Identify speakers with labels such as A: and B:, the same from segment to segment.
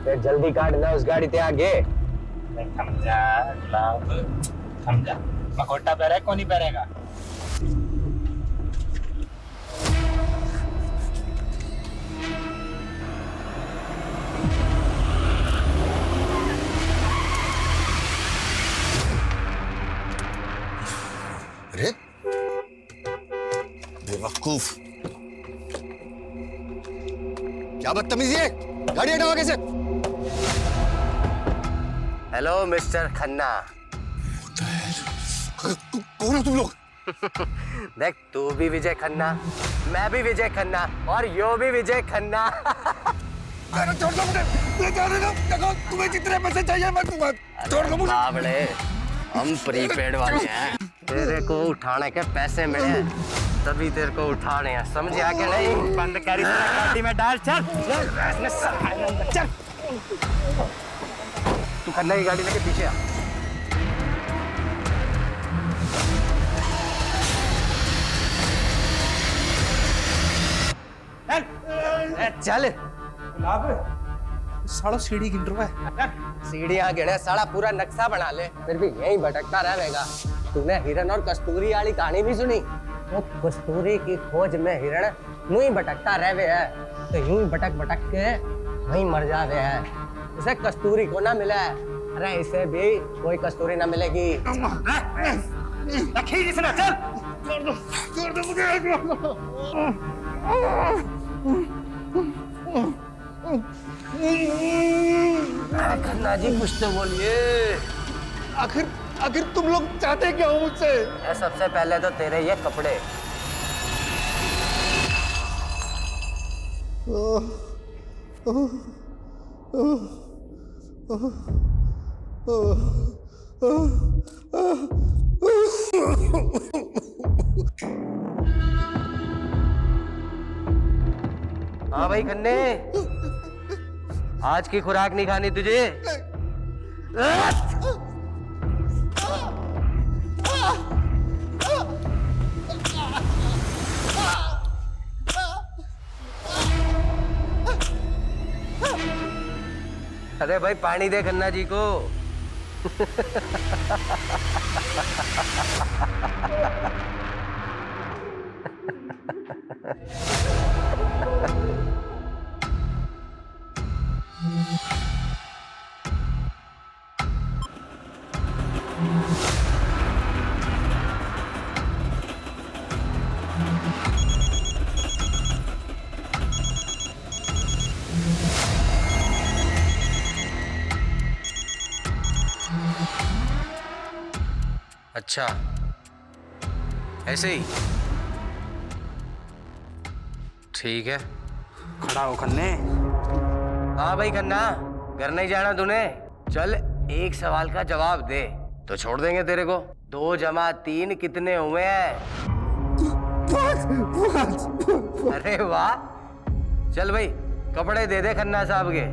A: फिर जल्दी काटना उस गाड़ी ते आगे।
B: थम जा गुलाब, थम जा। मकोटा पहरे कौन नहीं पहरेगा?
C: अरे बेवकूफ, क्या बदतमीजी है, गाड़ी हटाओ आगे से।
A: Hello mister Khanna.
C: कौन हो तुम लोग?
A: देख, तू भी विजय खन्ना, मैं भी विजय खन्ना और यो भी विजय खन्ना।
C: छोड़ दो मुझे, मुझे जाने दो। देखो तुम्हें जितने पैसे चाहिए मैं दूंगा, छोड़ दो मुझे।
A: बावड़े, हम प्रीपेड वाले हैं, तेरे को उठाने के पैसे मिले तभी तेरे को उठा रहे हैं, समझा के नहीं?
B: बंद कर इस गाड़ी में डाल, चल चल।
A: तू खन्ना की गाड़ी लेके पीछे आ। चल।
B: साला सीढ़ी गिन रहा है।
A: सीढ़ियाँ गिने, साला पूरा नक्शा बना ले, फिर भी यहीं भटकता रहेगा। तूने हिरन और कस्तूरी वाली कहानी भी सुनी? वो कस्तूरी की खोज में हिरण यूं ही भटकता रहे है, तो यूं ही भटक भटक के वहीं मर जावे है। उसे कस्तूरी को ना मिला है, अरे इसे भी कोई कस्तूरी ना मिलेगी।
C: छोड़ दो मुझे।
A: खन्ना जी कुछ तो बोलिए।
C: आखिर तुम लोग चाहते क्या हो मुझसे?
A: सबसे पहले तो तेरे ये कपड़े। हाँ भाई खन्ने, आज की खुराक नहीं खानी तुझे? अरे भाई पानी दे खन्ना जी को। अच्छा, ऐसे ही ठीक है।
B: खड़ा हो खन्ने।
A: हाँ भाई खन्ना, घर नहीं जाना तूने? चल एक सवाल का जवाब दे तो छोड़ देंगे तेरे को। 2 जमा 3 कितने हुए हैं? 5। अरे वाह, चल भाई कपड़े दे दे खन्ना साहब के।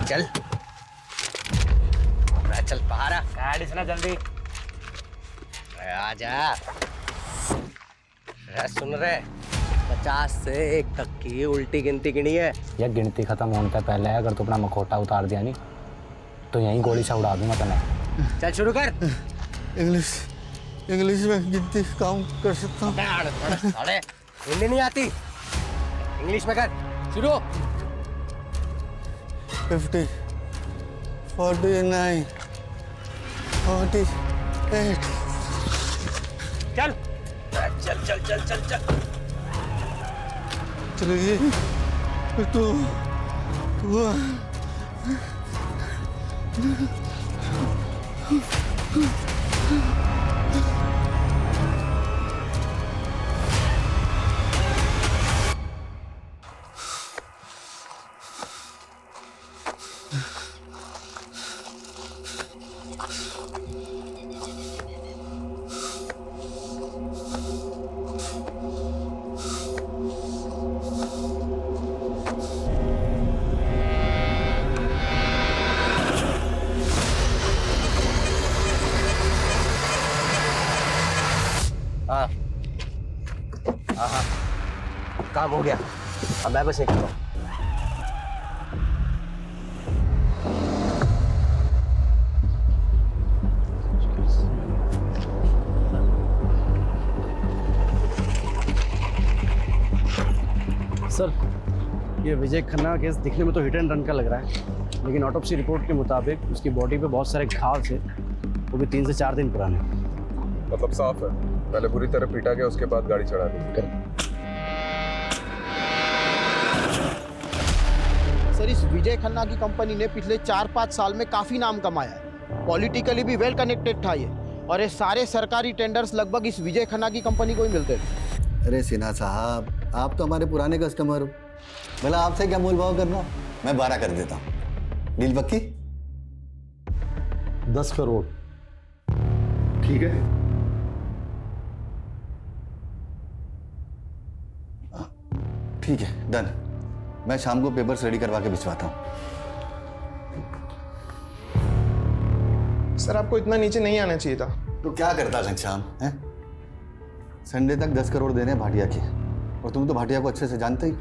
A: चल चल बाहर आ।
B: गाड़ी से ना जल्दी।
A: आजा। सुन रहे, 50 से 1 तक की उल्टी गिनती गिनी है।
D: यह गिनती खत्म होने से पहले अगर तू अपना मखोटा उतार दिया नहीं तो यहीं गोली से उड़ा दूंगा तने।
A: चल शुरू कर।
C: इंग्लिश में गिनती काउंट कर सकता हूँ।
A: अरे हिंदी नहीं आती, इंग्लिश में कर शुरू।
C: 50, 49, 48।
B: चल
A: चल चल चल चल चल।
C: चलिए तो
A: काम हो गया, अब मैं बस निकलता हूँ।
E: सर, ये विजय खन्ना केस दिखने में तो हिट एंड रन का लग रहा है, लेकिन ऑटोप्सी रिपोर्ट के मुताबिक उसकी बॉडी पे बहुत सारे घाव थे, वो भी 3 से 4 दिन पुराने।
F: मतलब साफ है, पहले बुरी तरह पीटा गया, उसके बाद गाड़ी चढ़ा दी।
G: सर, इस विजय खन्ना की कंपनी ने पिछले 4-5 साल में काफी नाम कमाया है। पॉलिटिकली भी वेल कनेक्टेड था ये, और ये सारे सरकारी टेंडर्स लगभग इस विजय खन्ना की कंपनी को ही मिलते थे।
H: अरे सिन्हा साहब, आप तो हमारे पुराने कस्टमर हो, भला आपसे क्या मोल भाव करना। मैं 12 कर देता हूँ। डील पक्की?
E: 10 करोड़।
H: ठीक है। ठीक है, डन। मैं शाम को पेपर्स रेडी करवा के भिजवाता हूँ।
I: सर, आपको इतना नीचे नहीं आना चाहिए था।
H: तो क्या करता घनश्याम है? संडे तक 10 करोड़ देने भाटिया के, और तुम तो भाटिया को अच्छे से जानते ही।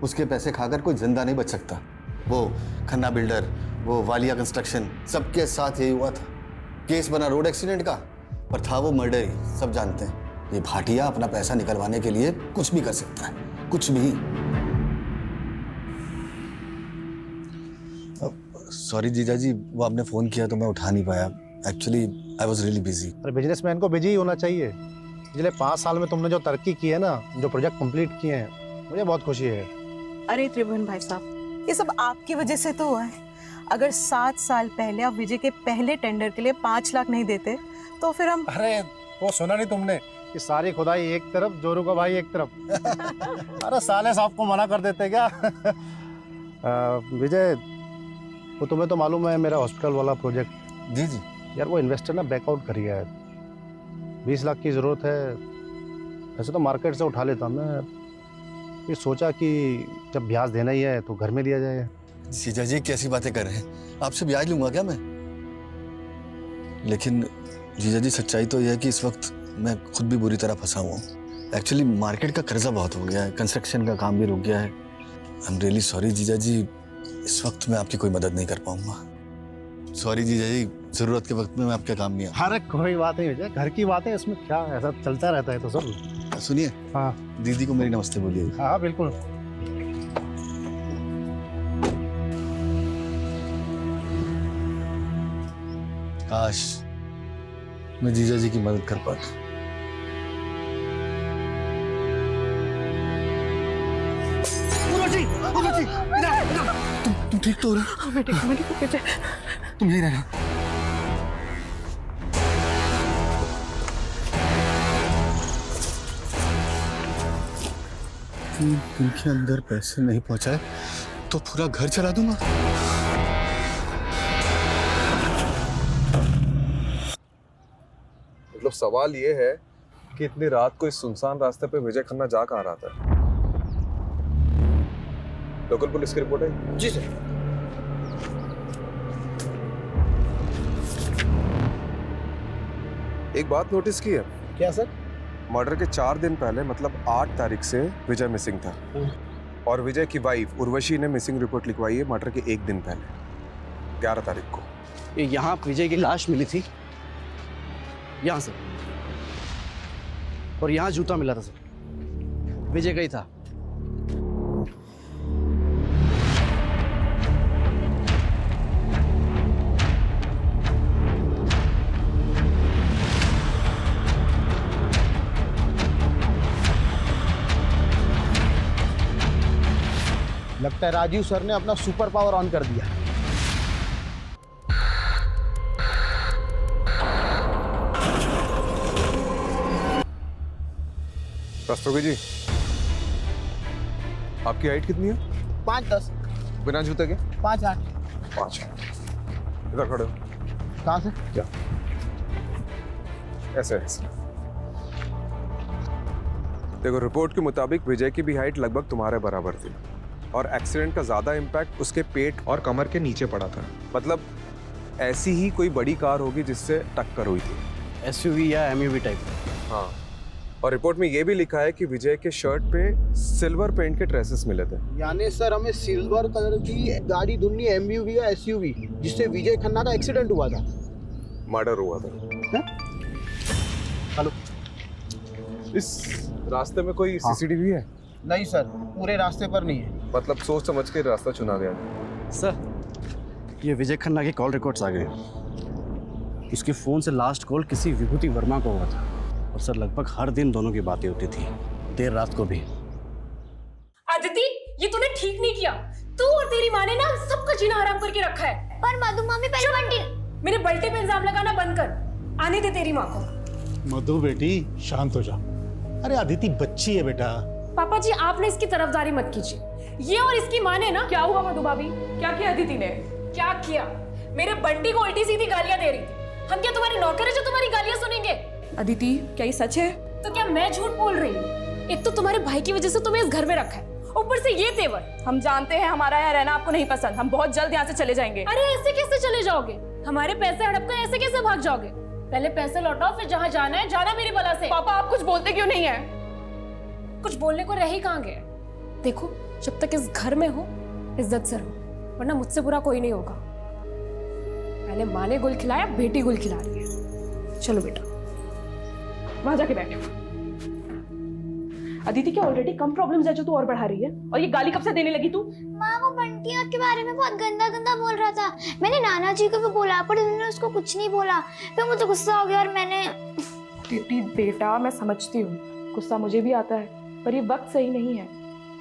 H: उसके पैसे खाकर कोई जिंदा नहीं बच सकता। वो खन्ना बिल्डर, वो वालिया कंस्ट्रक्शन, सबके साथ यही हुआ था। केस बना रोड एक्सीडेंट का, पर था वो मर्डर ही, सब जानते हैं। ये भाटिया अपना पैसा निकलवाने के लिए कुछ भी कर सकता है, कुछ भी। सॉरी जीजा जी, वो आपने फ़ोन किया तो मैं उठा नहीं पाया। Actually I was really busy.
E: अरे बिजनेसमैन को बिजी ही होना चाहिए। पिछले 5 साल में तुमने जो तरक्की की है ना, जो प्रोजेक्ट कंप्लीट किए हैं, मुझे बहुत खुशी है।
J: अरे त्रिभुवन भाई साहब, ये सब आपकी वजह से तो हुआ है। अगर 7 साल पहले आप विजय के पहले टेंडर के लिए 5 लाख नहीं देते तो फिर हम।
E: अरे वो सुना नहीं तुमने कि सारी खुदाई एक तरफ, जोरू का भाई एक तरफ। अरे साले साहब को मना कर देते क्या? विजय, वो तुम्हें तो मालूम है मेरा हॉस्पिटल वाला प्रोजेक्ट।
H: जी जी।
E: यार वो इन्वेस्टर ना बैकआउट कर गया है। 20 लाख की ज़रूरत है। वैसे तो मार्केट से उठा लेता मैं, फिर सोचा कि जब ब्याज देना ही है तो घर में दिया जाए।
H: जीजा जी कैसी बातें कर रहे हैं? आपसे ब्याज लूंगा क्या मैं? लेकिन जीजा जी सच्चाई तो यह है कि इस वक्त मैं खुद भी बुरी तरह फंसा हुआ हूँ। एक्चुअली मार्केट का कर्जा बहुत हो गया है, कंस्ट्रक्शन का काम भी रुक गया है। आई एम रियली सॉरी जीजा जी, इस वक्त मैं आपकी कोई मदद नहीं कर पाऊंगा। सॉरी जीजा जी, जरूरत के वक्त में मैं आपका काम नहीं आया।
E: अरे कोई बात नहीं विजय, घर की बात है, इसमें क्या, ऐसा चलता रहता है तो सब।
H: सुनिए,
E: हाँ
H: दीदी को मेरी नमस्ते बोलिए।
E: हाँ बिल्कुल।
H: काश मैं जीजा जी की मदद कर पाता। तुम ठीक तो हो रहा?
J: हाँ, मैं ठीक हूँ।
H: तुम यही रहना। इनके अंदर पैसे नहीं पहुंचाए तो पूरा घर चला दूंगा।
F: मतलब सवाल ये है कि इतनी रात को इस सुनसान रास्ते पे विजय खन्ना जा कहाँ रहा था? लोकल पुलिस की रिपोर्ट है?
G: जी सर।
F: एक बात नोटिस की है?
E: क्या सर?
F: मर्डर के 4 दिन पहले, मतलब 8 तारीख से विजय मिसिंग था, और विजय की वाइफ उर्वशी ने मिसिंग रिपोर्ट लिखवाई है मर्डर के 1 दिन पहले, 11 तारीख को।
E: यहाँ विजय की लाश मिली थी, यहाँ से, और यहाँ जूता मिला था सर, विजय का ही था।
G: लगता है राजीव सर ने अपना सुपर पावर ऑन कर दिया।
F: रस्तोगी जी, आपकी हाइट कितनी है?
G: 5'10",
F: बिना जूते के?
G: 5'8".
F: 5। इधर खड़े हो।
G: कहाँ से?
F: क्या? ऐसे ऐसे। देखो, रिपोर्ट के मुताबिक विजय की भी हाइट लगभग तुम्हारे बराबर थी, और एक्सीडेंट का ज्यादा इम्पैक्ट उसके पेट और कमर के नीचे पड़ा था। मतलब ऐसी ही कोई बड़ी कार होगी जिससे टक्कर हुई थी।
E: SUV या MUV टाइप।
F: हाँ, और रिपोर्ट में ये भी लिखा है कि विजय के शर्ट पे सिल्वर पेंट के ट्रेसेस मिले थे।
G: यानी सर हमें सिल्वर कलर की गाड़ी ढूंढनी, एमयूवी या एसयूवी, जिससे विजय खन्ना का एक्सीडेंट हुआ था।
F: मर्डर हुआ था।
G: हेलो,
F: इस रास्ते में कोई सीसीटीवी है?
G: नहीं सर, पूरे रास्ते पर नहीं है।
F: मतलब सोच समझ के रास्ता चुना गया।
E: सर, ये विजय खन्ना की कॉल रिकॉर्ड्स आ गए। उसके फ़ोन से लास्ट कॉल किसी विभूति वर्मा को हुआ था, और सर लगभग हर दिन दोनों की बातें होती थी, देर रात को भी।
I: आदिति, ये तूने ठीक नहीं किया। तू और तेरी माँ ने ना सबका जीना हराम करके रखा है।
K: पर मधु मामी पहले बंटी,
I: मेरे बल्टे पे इल्जाम लगाना बंद कर। आने दे तेरी माँ को।
L: मधु बेटी शांत हो जा। अरे अदिति बच्ची है बेटा।
I: पापा जी, आपने इसकी तरफदारी मत कीजिए। ये और इसकी माँ ने ना, क्या हुआ मधु भाभी? क्या किया अदिति ने? क्या किया? मेरे बंटी को उल्टी सीधी गालियां दे रही थी। हम क्या तुम्हारे नौकर है जो तुम्हारी गालियां सुनेंगे?
M: अदिति, क्या ये सच है?
I: तो क्या मैं झूठ बोल रही हूँ? एक तो तुम्हारे भाई की वजह से तुम्हें इस घर में रखा है, ऊपर से ये तेवर।
M: हम जानते हैं हमारा यहाँ रहना आपको नहीं पसंद। हम बहुत जल्द यहाँ से चले जाएंगे।
I: अरे ऐसे कैसे चले जाओगे? हमारे पैसे हड़प कर ऐसे कैसे भाग जाओगे? पहले पैसे लौटाओ, फिर जहाँ जाना है जाना मेरी बला से।
M: पापा, आप कुछ बोलते क्यों नहीं है?
I: कुछ बोलने को रह ही कहाँ गए? देखो, जब तक इस घर में हो इज्जत से रहो, वरना मुझसे बुरा कोई नहीं होगा। पहले माँ ने गुल खिलाया, बेटी गुल खिला रही है। चलो बेटा,
M: वहां जाके बैठो। अदिति, क्या ऑलरेडी कम प्रॉब्लम्स है जो तू और बढ़ा रही है? और ये गाली कब से देने लगी तू?
K: माँ, वो बंटिया के बारे में बहुत गंदा गंदा बोल रहा था। मैंने नाना जी को भी बोला, पर उन्होंने उसको कुछ नहीं बोला। फिर मुझे गुस्सा हो गया और मैंने।
M: दीदी बेटा, मैं समझती हूँ, गुस्सा मुझे भी आता है, पर ये वक्त सही नहीं है।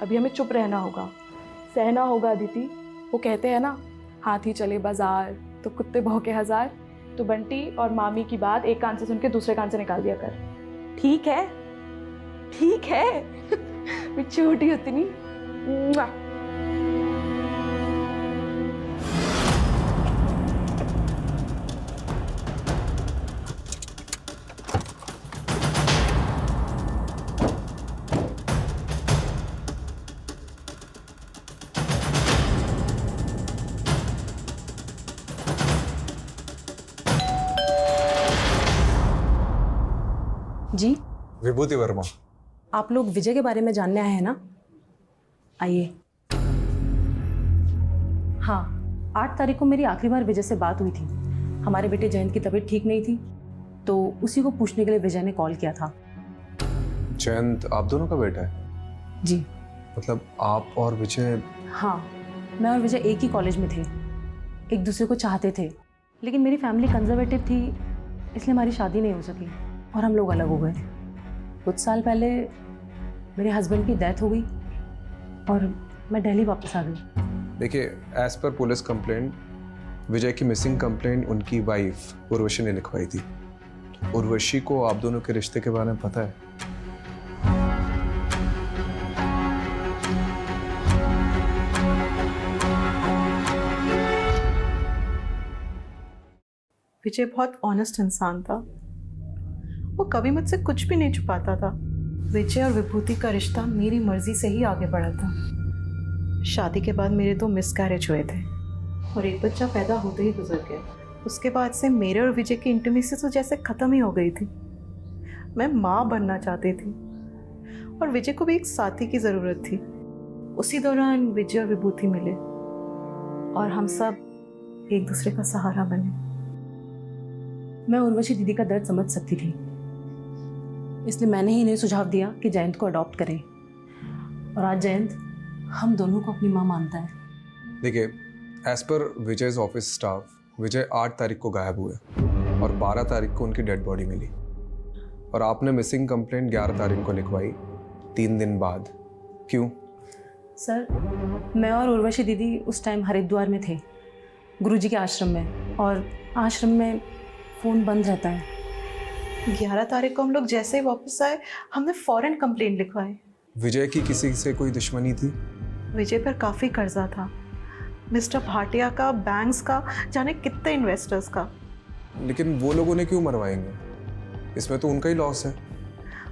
M: अभी हमें चुप रहना होगा, सहना होगा। अदिति, वो कहते हैं ना, हाथी चले बाजार तो कुत्ते भौंके हजार। तो बंटी और मामी की बात एक कान से सुन के दूसरे कान से निकाल दिया कर। ठीक है? ठीक है। मैं छोटी उतनी।
J: जी,
F: विभूति वर्मा।
J: आप लोग विजय के बारे में जानने आए हैं ना? आइए। हाँ, 8 तारीख को मेरी आखिरी बार विजय से बात हुई थी। हमारे बेटे जयंत की तबीयत ठीक नहीं थी, तो उसी को पूछने के लिए विजय ने कॉल किया था।
F: जयंत आप दोनों का बेटा है?
J: जी।
F: मतलब आप और विजय?
J: हाँ, मैं और विजय एक ही कॉलेज में थे, एक दूसरे को चाहते थे, लेकिन मेरी फैमिली कंजर्वेटिव थी, इसलिए हमारी शादी नहीं हो सकी और हम लोग अलग हो गए। कुछ साल पहले मेरे हस्बैंड की डेथ हो गई और मैं दिल्ली वापस आ गई।
F: देखिए, एज पर पुलिस कंप्लेंट, विजय की मिसिंग कंप्लेंट उनकी वाइफ उर्वशी ने लिखवाई थी। उर्वशी को आप दोनों के रिश्ते के बारे में पता है?
J: विजय बहुत ऑनेस्ट इंसान था, वो कभी मुझसे कुछ भी नहीं छुपाता था। विजय और विभूति का रिश्ता मेरी मर्जी से ही आगे बढ़ा था। शादी के बाद मेरे 2 मिसकैरेज हुए थे और एक बच्चा पैदा होते ही गुजर गया। उसके बाद से मेरे और विजय की इंटीमेसी तो जैसे ख़त्म ही हो गई थी। मैं माँ बनना चाहती थी और विजय को भी एक साथी की ज़रूरत थी। उसी दौरान विजय और विभूति मिले और हम सब एक दूसरे का सहारा बने। मैं उर्वशी दीदी का दर्द समझ सकती थी, इसलिए मैंने ही इन्हें सुझाव दिया कि जयंत को अडॉप्ट करें, और आज जयंत हम दोनों को अपनी माँ मानता है।
F: देखिए, as per Vijay's office staff, विजय 8 तारीख को गायब हुए और 12 तारीख को उनकी डेड बॉडी मिली, और आपने मिसिंग कंप्लेंट 11 तारीख को लिखवाई, 3 दिन बाद। क्यों?
J: सर, मैं और उर्वशी दीदी उस टाइम हरिद्वार में थे, गुरुजी के आश्रम में, और आश्रम में फ़ोन बंद रहता है। 11 तारीख को हम लोग जैसे ही वापस आए, हमने फौरन कंप्लेंट लिखवाई।
F: विजय की किसी से कोई दुश्मनी थी?
J: विजय पर काफ़ी कर्जा था, मिस्टर भाटिया का, बैंक्स का, जाने कितने इन्वेस्टर्स का।
F: लेकिन वो लोगों ने क्यों मरवाएंगे? इसमें तो उनका ही लॉस है।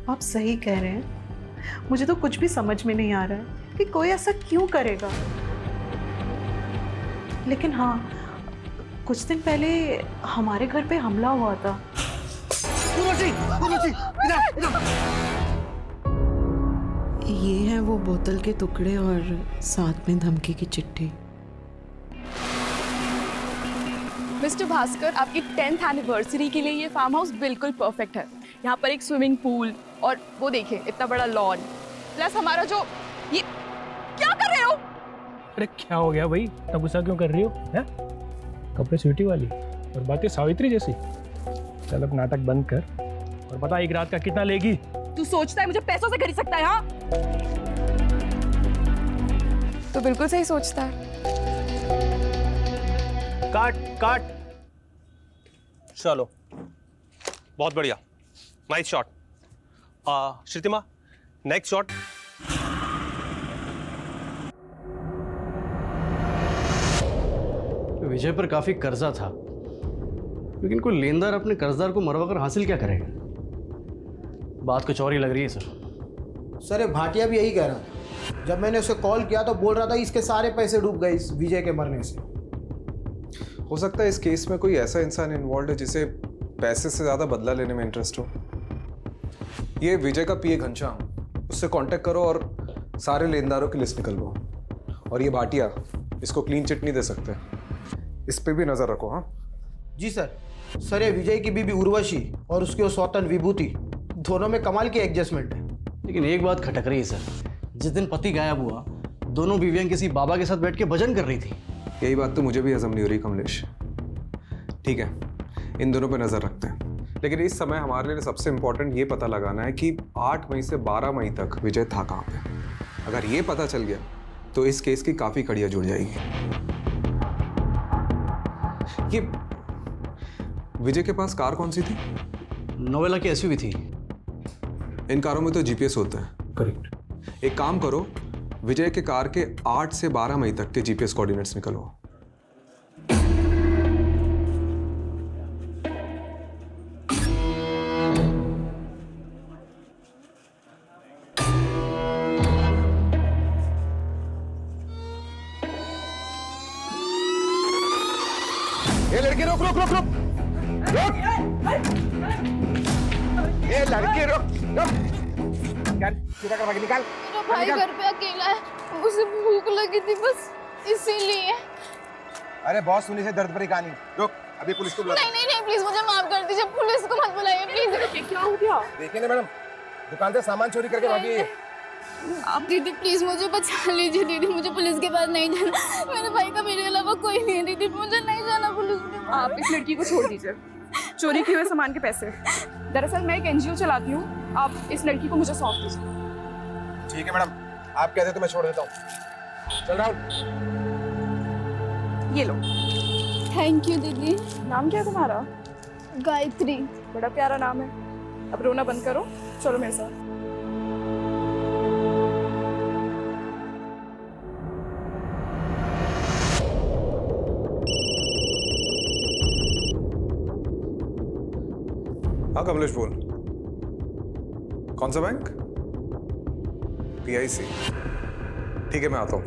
J: आप सही कह रहे हैं, मुझे तो कुछ भी समझ में नहीं आ रहा है कि कोई ऐसा क्यों करेगा। लेकिन हाँ, कुछ दिन पहले हमारे घर पे हमला हुआ था।
C: उर्वशी, उर्वशी, इधर, इधर।
J: ये है वो बोतल के टुकड़े और साथ में धमकी की चिट्ठी।
M: मिस्टर भास्कर, आपकी 10th एनिवर्सरी के लिए ये फार्म हाउस बिल्कुल परफेक्ट है। यहाँ पर एक स्विमिंग पूल और वो देखिए इतना बड़ा लॉन, प्लस हमारा जो ये क्या कर रहे हो?
N: अरे क्या हो गया भाई, इतना गुस्सा क्यों कर रही हो? हैं? कपड़े स्वीटी वाली और बातें सावित्री जैसी। चल अब नाटक बंद कर और बता एक रात का कितना लेगी?
M: तू सोचता है मुझे पैसों से खरीद सकता है? हाँ, तो बिल्कुल सही सोचता है।
O: काट काट। चलो बहुत बढ़िया, nice shot. Shrutima next shot.
E: Vijay पर काफी कर्जा था, लेकिन कोई लेनदार अपने कर्जदार को मरवा कर हासिल क्या करेगा? बात कुछ और ही लग रही है
G: सर ये भाटिया भी यही कह रहा था। जब मैंने उसे कॉल किया तो बोल रहा था इसके सारे पैसे डूब गए इस विजय के मरने से।
F: हो सकता है इस केस में कोई ऐसा इंसान इन्वॉल्व है जिसे पैसे से ज़्यादा बदला लेने में इंटरेस्ट हो। ये विजय का पीए घनश्याम, उससे कांटेक्ट करो और सारे लेनदारों की लिस्ट निकलवाओ। और ये भाटिया, इसको क्लीन चिट नहीं दे सकते, इस पे भी नज़र रखो। हाँ
G: जी सर। सर ये विजय की बीबी उर्वशी और उसकी वो सौतन विभूति, दोनों में कमाल की एडजस्टमेंट है।
E: लेकिन एक बात खटक रही है सर, जिस दिन पति गायब हुआ दोनों बीवियां किसी बाबा के साथ बैठ के भजन कर रही थी।
F: यही बात तो मुझे भी हजम नहीं हो रही कमलेश। ठीक है, इन दोनों पे नज़र रखते हैं, लेकिन इस समय हमारे लिए सबसे इम्पोर्टेंट ये पता लगाना है कि 8 मई से 12 मई तक विजय था कहाँ पे। अगर ये पता चल गया तो इस केस की काफ़ी कड़ियाँ जुड़ जाएगी। ये विजय के पास कार कौन सी थी?
E: नोवेला की एसयूवी थी।
F: इन कारों में तो जीपीएस होता है।
N: करेक्ट।
F: एक काम करो, विजय के कार के 8 से 12 मई तक के जीपीएस कोऑर्डिनेट्स निकलवाओ।
C: ये लड़की रुक रुक रुक रुक रुक। ये लड़की रुक रुक। निकाल, सीधा करवा के निकाल।
K: मेरा भाई घर पे अकेला है, उसे भूख लगी थी बस इसीलिए।
C: अरे बहुत सुनी से दर्द भरी कहानी। रुक, अभी पुलिस को बुला।
K: नहीं नहीं नहीं, प्लीज मुझे माफ कर दीजिए, पुलिस को मत बुलाइए प्लीज।
M: क्या हो गया?
C: देखिए ना मैडम, दुकान से सामान चोरी करके भागी है।
K: आप दीदी प्लीज मुझे बचा लीजिए दीदी, मुझे पुलिस के पास नहीं जाना। मेरे भाई का मेरे अलावा कोई नहीं है दीदी, मुझे नहीं जाना पुलिस के पास।
M: आप इस लड़की को छोड़ दीजिए, चोरी किए हुए सामान के पैसे। दरअसल मैं एक एनजीओ चलाती हूँ, आप इस लड़की को मुझे सौंप दीजिए।
C: ठीक है मैडम, आप कहते तो मैं छोड़ देता हूँ। चल राहुल।
M: ये लो।
K: थैंक यू दीदी।
M: नाम क्या है तुम्हारा?
K: गायत्री।
M: बड़ा प्यारा नाम है। अब रोना बंद करो, चलो मेरे साथ।
F: हाँ कमलेश बोल। कौन सा बैंक? PIC। ठीक है मैं आता हूँ।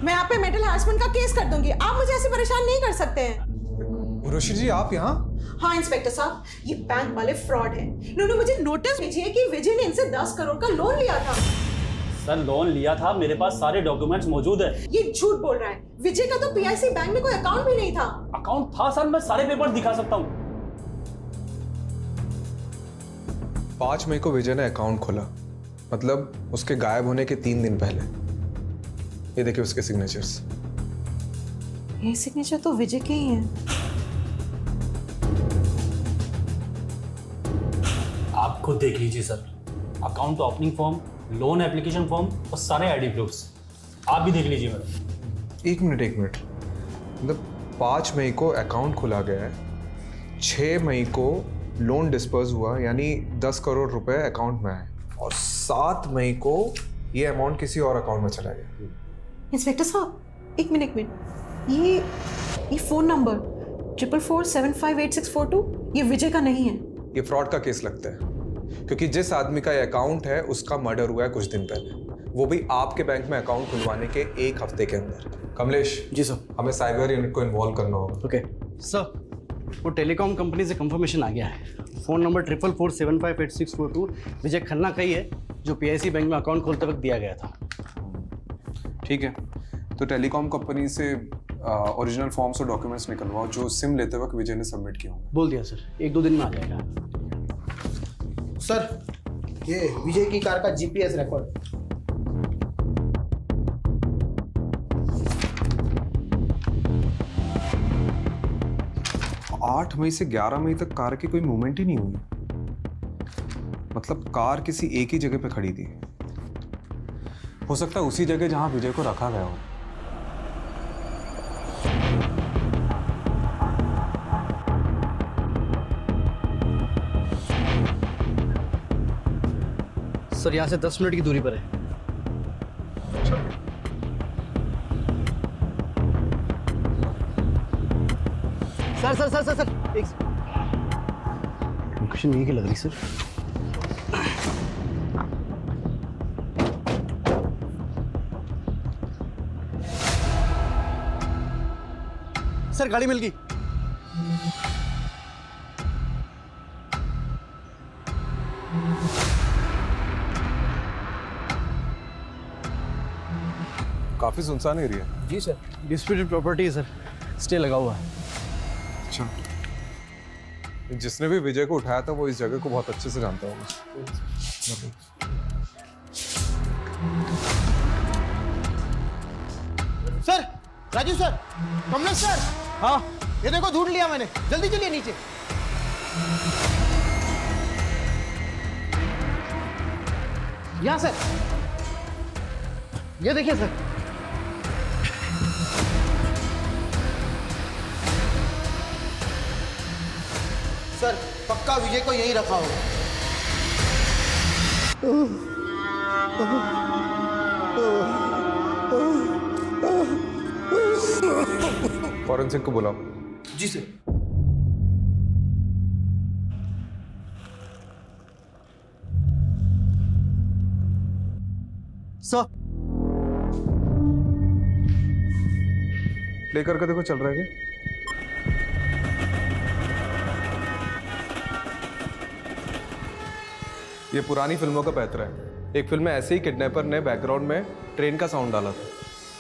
J: मैं आप पे मेंटल हैरेसमेंट का केस कर दूंगी, आप मुझे ऐसे परेशान नहीं कर सकते हैं।
F: उर्वशी जी आप यहाँ?
J: हाँ इंस्पेक्टर साहब, ये बैंक वाले फ्रॉड हैं। इन्होंने मुझे नोटिस भेजी है कि विजय ने इनसे 10 करोड़ का लोन लिया था।
D: सर लोन लिया था, मेरे पास सारे डॉक्यूमेंट्स मौजूद है।
J: ये झूठ बोल रहा है। विजय का तो PIC बैंक में कोई अकाउंट भी नहीं था।
D: अकाउंट था सर, मैं सारे पेपर दिखा सकता हूँ।
F: 5 मई को विजय ने अकाउंट खोला, मतलब उसके गायब होने के 3 दिन पहले। ये देखिए उसके सिग्नेचर्स।
J: ये सिग्नेचर तो विजय के ही हैं।
D: आप खुद देख लीजिए sir, account opening form, loan application form और सारे आईडी प्रूफ्स आप भी देख लीजिए मैडम।
F: एक मिनट मतलब 5 मई को अकाउंट खोला गया है, 6 मई को लोन डिस्पर्स हुआ, यानी 10 करोड़ रुपए अकाउंट में आए, और 7 मई को ये अमाउंट किसी और अकाउंट में चला गया।
J: इंस्पेक्टर साहब एक मिनट, ये फोन नंबर 444758 ये विजय का नहीं है।
F: ये फ्रॉड का केस लगता है, क्योंकि जिस आदमी का ये अकाउंट है उसका मर्डर हुआ है कुछ दिन पहले, वो भी आपके बैंक में अकाउंट खुलवाने के 1 हफ्ते के अंदर। कमलेश
E: जी सर,
F: हमें साइबर यूनिट को इन्वॉल्व करना होगा।
E: Okay sir. वो टेलीकॉम कंपनी से कंफर्मेशन आ गया है। फ़ोन नंबर 44475864 विजय खन्ना का ही है, जो PIC बैंक में अकाउंट खोलते वक्त दिया गया था।
F: ठीक है, तो टेलीकॉम कंपनी से ओरिजिनल फॉर्म्स और डॉक्यूमेंट्स निकलवाओ जो सिम लेते वक्त विजय ने सबमिट किया होंगे।
E: बोल दिया सर, 1-2 दिन में आ जाएगा।
G: सर, ये विजय की कार का GPS रिकॉर्ड।
F: 8 मई से 11 मई तक कार की कोई मूवमेंट ही नहीं हुई। मतलब कार किसी एक ही जगह पे खड़ी थी। हो सकता है उसी जगह जहां विजय को रखा गया हो।
E: सर यहाँ से 10 मिनट की दूरी पर है। सर एक लोकेशन यही की लग रही सर। सर गाड़ी मिल गई।
F: काफी सुनसान एरिया।
E: जी सर, डिस्प्यूटेड प्रॉपर्टी है सर, स्टे लगा हुआ है।
F: अच्छा, जिसने भी विजय को उठाया था वो इस जगह को बहुत अच्छे से जानता होगा।
G: Sir, Raju sir, Kamlesh sir. हाँ, ये देखो ढूंढ लिया मैंने, जल्दी चलिए नीचे। यहाँ सर, ये देखिए सर। सर, पक्का विजय को यहीं रखा होगा।
F: फॉरेंसिक को बुलाओ।
G: जी सर।
E: सर,
F: प्ले करके देखो चल रहा है क्या? ये पुरानी फिल्मों का पैतरा है। एक फिल्म में ऐसे ही किडनैपर ने बैकग्राउंड में ट्रेन का साउंड डाला था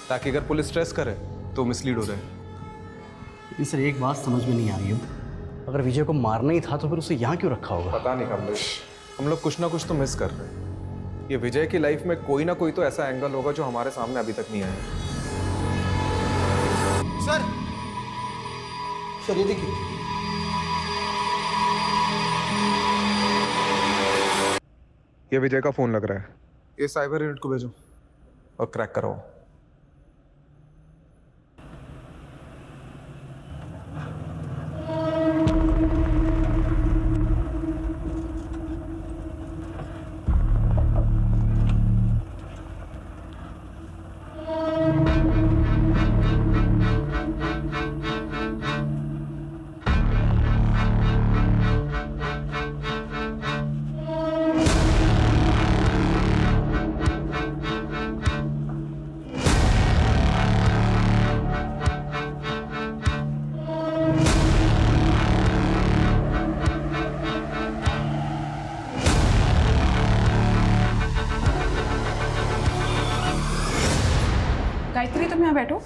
F: ताकि अगर पुलिस स्ट्रेस करे तो मिसलीड हो रहे।
E: लेकिन सर एक बात समझ में नहीं आ रही है, अगर विजय को मारना ही था तो फिर उसे यहाँ क्यों रखा होगा?
F: पता नहीं कमलेश, हम लोग कुछ ना कुछ तो मिस कर रहे हैं। ये विजय की लाइफ में कोई ना कोई तो ऐसा एंगल होगा जो हमारे सामने अभी तक नहीं आया।
G: सर ये देखिए।
F: ये विजय का फोन लग रहा है। ये साइबर यूनिट को भेजो और क्रैक कराओ।
M: गायत्री, तुम यहाँ बैठो।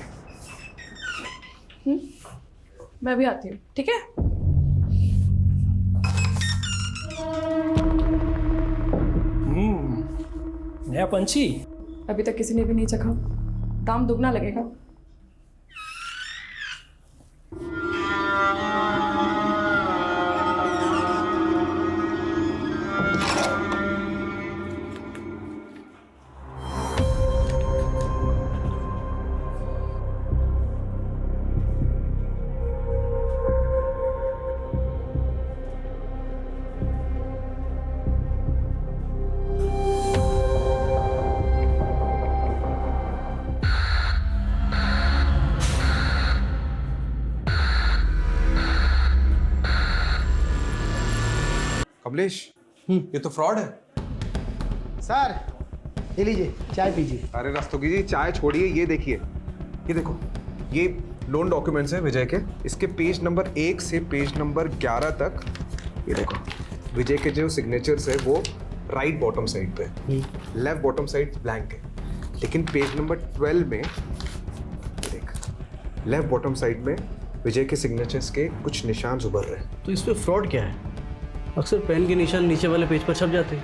M: मैं भी आती हूँ, ठीक है?
N: नया पंछी
M: अभी तक किसी ने भी नहीं चखा, दाम दुगना लगेगा।
F: कमलेश, ये तो फ्रॉड है।
G: सर ये लीजिए, चाय पीजिए।
F: अरे रस्तोगी जी, चाय छोड़िए, ये देखिए, ये देखो, ये लोन डॉक्यूमेंट्स है विजय के। इसके पेज नंबर 1 से पेज नंबर 11 तक ये देखो, विजय के जो सिग्नेचर्स है वो राइट बॉटम साइड पे, लेफ्ट बॉटम साइड ब्लैंक है। लेकिन पेज नंबर 12 में ये देख, लेफ्ट बॉटम साइड में विजय के सिग्नेचर्स के कुछ निशान उभर रहे हैं।
E: तो इसमें फ्रॉड क्या है? अक्सर पेन के निशान नीचे वाले पेज पर छप जाते हैं।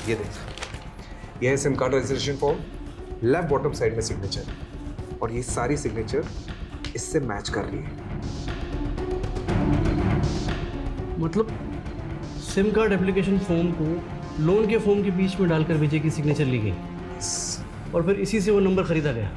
F: ये देख, यह है SIM card registration form, left bottom side में सिग्नेचर, और ये सारी सिग्नेचर इससे मैच कर रही है।
E: मतलब सिम कार्ड एप्लीकेशन फॉर्म को लोन के फॉर्म के बीच में डालकर विजय की सिग्नेचर ली गई और फिर इसी से वो नंबर खरीदा गया।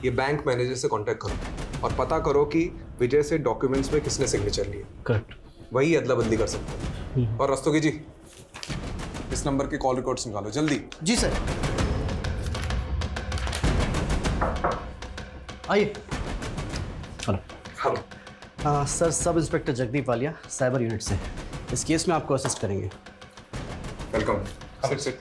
F: ये बैंक मैनेजर से कांटेक्ट करो और पता करो कि विजय से डॉक्यूमेंट्स में किसने सिग्नेचर लिए।
E: करेक्ट।
F: वही अदला बंदी कर सकते हैं। और रस्तोगी जी, इस नंबर के कॉल रिकॉर्ड्स निकालो जल्दी।
E: जी सर। आइए। Hello. Sir, sub inspector Jagdeep Walia, cyber unit से। इस केस में आपको असिस्ट करेंगे।
F: वेलकम। सिट।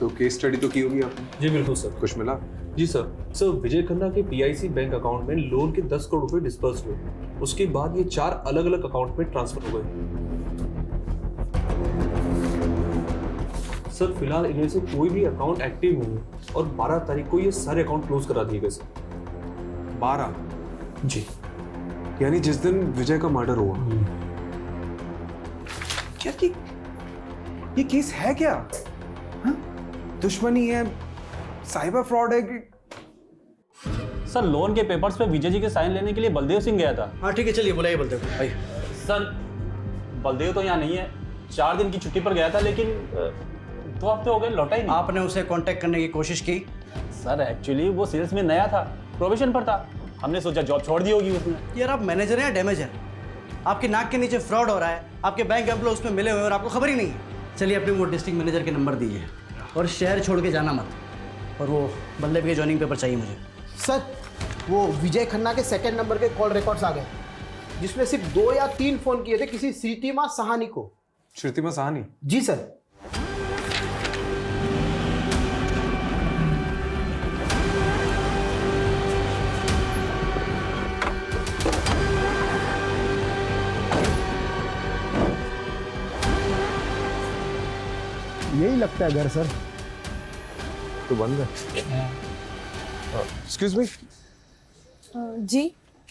F: तो केस स्टडी तो की होगी आपने?
P: जी बिल्कुल सर।
F: कुछ मिला?
P: जी सर विजय खन्ना के पीआईसी बैंक अकाउंट में लोन के 10 करोड़ रुपए डिस्पर्स हुए। उसके बाद ये 4 अलग अलग अकाउंट में ट्रांसफर हो गए। सर फिलहाल इनमें से कोई भी अकाउंट एक्टिव नहीं है और 12 तारीख को ये सारे अकाउंट क्लोज करा दिए गए सर।
F: 12?
P: जी।
F: यानी जिस दिन विजय का मर्डर हुआ। क्या कि ये केस है क्या? हाँ? दुश्मनी है, साइबर फ्रॉड है कि?
D: सर लोन के पेपर्स पे विजय जी के साइन लेने के लिए बलदेव सिंह गया था।
E: हाँ ठीक है, चलिए बुलाइए बलदेव को। आइए।
D: सर बलदेव तो यहाँ नहीं है, 4 दिन की छुट्टी पर गया था, लेकिन 2 हफ्ते हो गए लौटा ही नहीं।
E: आपने उसे कांटेक्ट करने की कोशिश की?
D: सर एक्चुअली वो सेल्स में नया था, प्रोबेशन पर था, हमने सोचा जॉब छोड़ दी होगी उसने।
E: यार आप मैनेजर हैं या डैमेजर? आपके नाक के नीचे फ्रॉड हो रहा है, आपके बैंक एम्प्लॉय उसमें मिले हुए हैं और आपको खबर ही नहीं है। चलिए अपने वो डिस्ट्रिक्ट मैनेजर के नंबर दीजिए और शहर छोड़ के जाना मत। और वो बल्लेब के जॉइनिंग पेपर चाहिए मुझे।
G: सर वो विजय खन्ना के सेकंड नंबर के कॉल रिकॉर्ड्स आ गए, जिसमें सिर्फ 2 या 3 फोन किए थे किसी श्रीतिमा साहनी को।
F: श्रुतिमा साहनी?
G: जी सर। यही लगता है घर सर।
F: तो बंद है। Excuse me.
I: जी।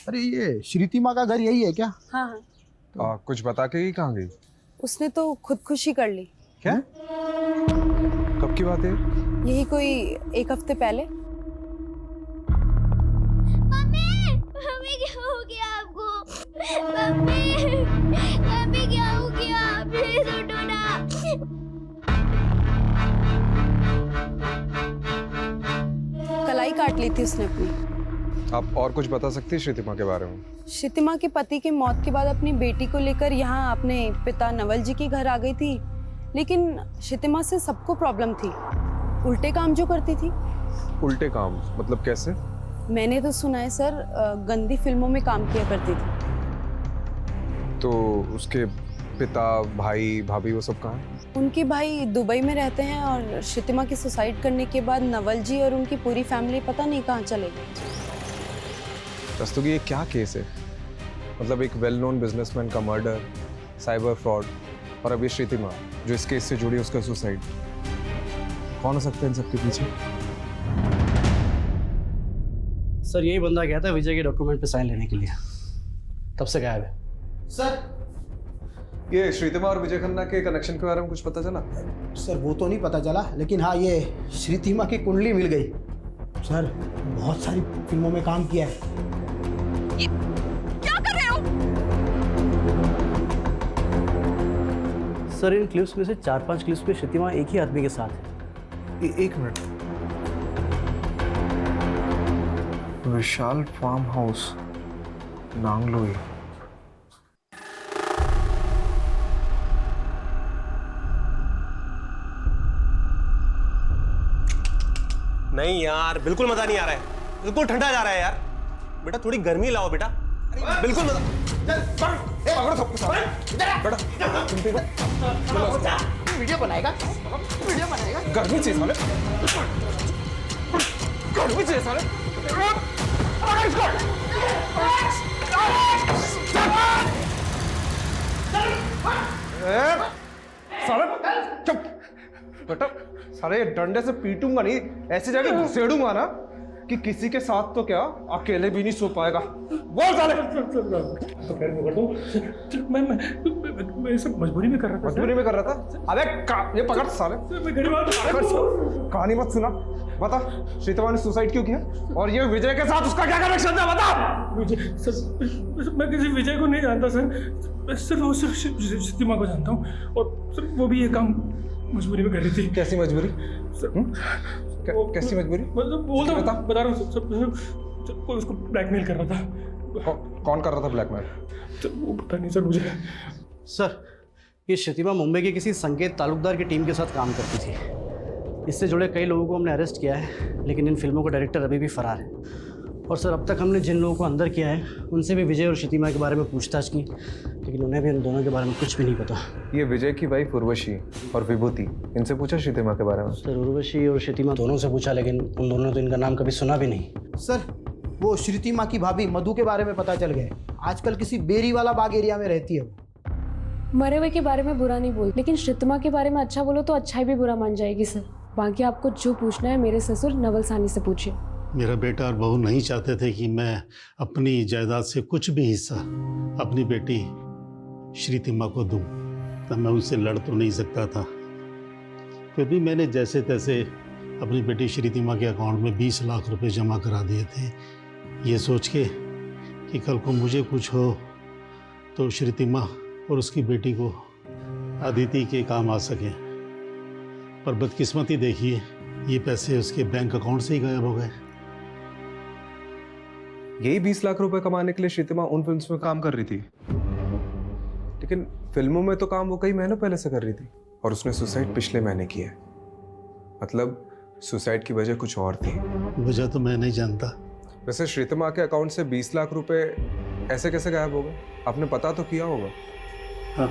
G: अरे ये श्रीतिमा का घर यही है क्या?
I: हाँ हाँ।
F: कुछ बता के ही कहाँ गई?
I: उसने तो खुदकुशी कर ली।
F: क्या? कब की बात है?
I: यही कोई 1 हफ्ते पहले।
K: मम्मी क्या हो गया आपको? मम्मी क्या हो गया? प्लीज उठो ना।
I: कलाई काट ली थी उसने अपनी।
F: आप और कुछ बता सकती है श्रुतिमा के बारे में?
I: श्रुतिमा के पति के मौत के बाद अपनी बेटी को लेकर यहाँ अपने पिता नवल जी के घर आ गई थी, लेकिन श्रुतिमा से सबको प्रॉब्लम थी। उल्टे काम जो करती थी।
F: उल्टे काम मतलब कैसे?
I: मैंने तो सुना है सर, गंदी फिल्मों में काम किया करती थी।
F: तो उसके पिता, भाई, भाभी वो सब कहाँ हैं?
I: उनके भाई दुबई में रहते हैं और श्रुतिमा की सुसाइड करने के बाद नवल जी और उनकी पूरी फैमिली पता नहीं कहाँ चले गए।
F: रस्तोगी ये क्या केस है? मतलब एक वेल नोन बिजनेसमैन का मर्डर, साइबर फ्रॉड, और अब ये श्रुतिमा जो इस केस से जुड़ी उसका सुसाइड। कौन हो सकता है इन सबके पीछे?
E: सर यही बंदा गया था विजय के डॉक्यूमेंट पे साइन लेने के लिए, तब से गायब है।
G: सर
F: ये श्रुतिमा और विजय खन्ना के कनेक्शन के बारे में कुछ पता चला?
G: सर वो तो नहीं पता चला, लेकिन हाँ ये श्रुतिमा की कुंडली मिल गई। सर बहुत सारी फिल्मों में काम किया है।
I: क्या कर रहे हो?
E: सर इन क्लिप्स में से 4-5 क्लिप्स पे श्रुतिमा एक ही आदमी के साथ है।
F: एक मिनट। विशाल फार्म हाउस, नांगलोई।
O: नहीं यार, बिल्कुल मजा नहीं आ रहा है, बिल्कुल ठंडा जा रहा है यार। बेटा थोड़ी गर्मी लाओ बेटा।
F: बिल्कुल पकड़ो सबको साले। बेटा
G: वीडियो बनाएगा, वीडियो बनाएगा।
F: गर्मी चाहिए साले, गर्मी चाहिए साले। पकड़ इसको। साले चुप। बेटा साले डंडे से पीटूंगा नहीं, ऐसी जगह घुसेड़ूंगा ना कि किसी के साथ तो क्या अकेले भी नहीं सो पाएगा। बोल साले।
N: तो खैर मैं कर दूं। मैं सब मजबूरी में कर रहा था।
F: मजबूरी में कर रहा था? अबे ये पकड़ साले।
N: मैं गरीब आदमी।
F: कहानी मत सुना। बता श्रीतमा ने सुसाइड क्यों किया और ये विजय के साथ उसका क्या कनेक्शन था? बता।
N: विजय सर, मैं किसी विजय को नहीं जानता सर। मैं सिर्फ श्रीतिमा को जानता हूँ और सर वो भी ये काम मजबूरी में कर रही थी।
F: कैसी मजबूरी? कैसी मजबूरी?
N: मतलब बता रहा हूँ सर, कोई उसको ब्लैकमेल कर रहा था।
F: कौन कर रहा था ब्लैकमेल?
N: तो वो पता नहीं सर मुझे।
E: सर ये श्रीतिमा मुंबई के किसी संकेत तालुकदार की टीम के साथ काम करती थी। इससे जुड़े कई लोगों को हमने अरेस्ट किया है, लेकिन इन फिल्मों का डायरेक्टर अभी भी फरार है। और सर अब तक हमने जिन लोगों को अंदर किया है उनसे भी विजय और श्रीतिमा के बारे में पूछताछ की, लेकिन उन्हें भी इन दोनों के बारे में कुछ भी नहीं पता।
F: ये विजय की वाइफ उर्वशी और विभूति, इनसे पूछा श्रीतिमा के बारे में?
E: सर उर्वशी और श्रीतिमा दोनों से पूछा, लेकिन उन दोनों ने तो इनका नाम कभी सुना भी नहीं।
G: सर वो श्रीतिमा की भाभी मधु के बारे में पता चल गए, आजकल किसी बेरी वाला बाग एरिया में रहती है वो।
I: मरे हुए के बारे में बुरा नहीं बोल, लेकिन श्रीतिमा के बारे में अच्छा बोलो तो अच्छा भी बुरा मान जाएगी सर। बाकी आपको जो पूछना है मेरे ससुर नवल सानी से पूछिए।
L: मेरा बेटा और बहू नहीं चाहते थे कि मैं अपनी जायदाद से कुछ भी हिस्सा अपनी बेटी श्रीतिमा को दूं, तब मैं उनसे लड़ तो नहीं सकता था। फिर भी मैंने जैसे तैसे अपनी बेटी श्रीतिमा के अकाउंट में 20 लाख रुपए जमा करा दिए थे, ये सोच के कि कल को मुझे कुछ हो तो श्रीतिमा और उसकी बेटी को अदिति के काम आ सके। पर बदकिस्मती देखिए, ये पैसे उसके बैंक अकाउंट से ही गायब हो गए।
F: यही 20 लाख रुपए कमाने के लिए श्रीतिमा उन फिल्म्स में काम कर रही थी, लेकिन फिल्मों में तो काम वो कई महीनों पहले से कर रही थी और उसने सुसाइड पिछले महीने किया है। मतलब सुसाइड की वजह कुछ और थी।
L: वजह तो मैं नहीं जानता।
F: वैसे श्रीतिमा के अकाउंट से 20 लाख रुपए ऐसे कैसे गायब हो गए? आपने पता तो किया होगा।
L: हाँ